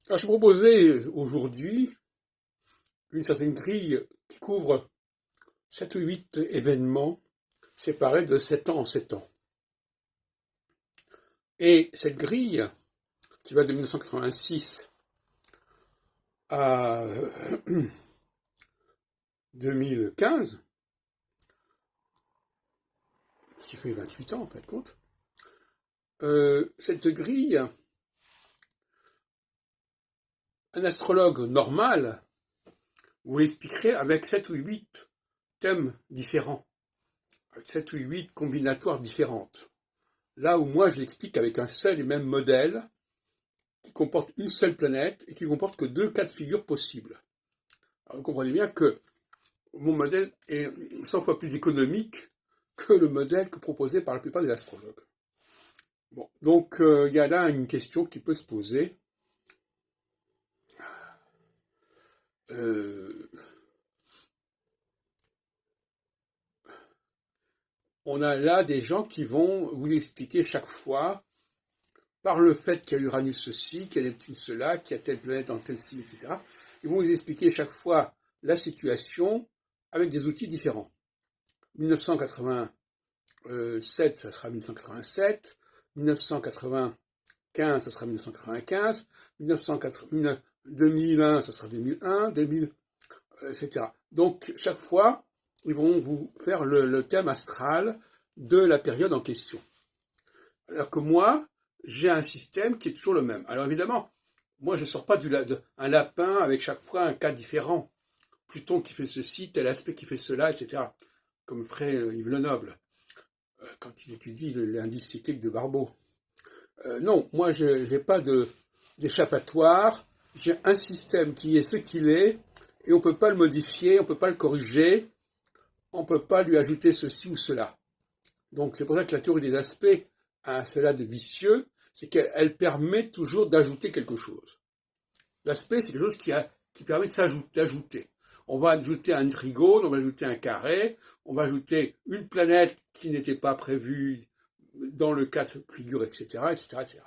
Alors, je proposais aujourd'hui une certaine grille qui couvre 7 ou 8 événements séparés de 7 ans en 7 ans. Et cette grille, qui va de 1986 à 2015, ce qui fait 28 ans en fin de compte, cette grille, un astrologue normal vous l'expliquerait avec 7 ou 8 thèmes différents, avec 7 ou 8 combinatoires différentes. Là où moi je l'explique avec un seul et même modèle qui comporte une seule planète et qui comporte que 2 cas de figure possibles. Alors vous comprenez bien que mon modèle est 100 fois plus économique que le modèle que proposé par la plupart des astrologues. Bon, donc il y a là une question qui peut se poser. On a là des gens qui vont vous expliquer chaque fois, par le fait qu'il y a Uranus ceci, qu'il y a Neptune cela, qu'il y a telle planète dans tel signe, etc. Ils vont vous expliquer chaque fois la situation avec des outils différents. 1987, ça sera 1987. 1995, ça sera 1995. 2001, ça sera 2001. 2000, etc. Donc, chaque fois, ils vont vous faire le thème astral de la période en question. Alors que moi, j'ai un système qui est toujours le même. Alors évidemment, moi je ne sors pas un lapin avec chaque fois un cas différent. Pluton qui fait ceci, tel aspect qui fait cela, etc. Comme ferait Yves Lenoble, quand il étudie l'indice cyclique de Barbeau. Non, moi je n'ai pas d'échappatoire, j'ai un système qui est ce qu'il est, et on ne peut pas le modifier, on ne peut pas le corriger, on ne peut pas lui ajouter ceci ou cela. Donc c'est pour ça que la théorie des aspects a cela de vicieux, c'est qu'elle permet toujours d'ajouter quelque chose. L'aspect, c'est quelque chose qui permet d'ajouter. On va ajouter un trigone, on va ajouter un carré, on va ajouter une planète qui n'était pas prévue dans le cas de figure, etc., etc., etc.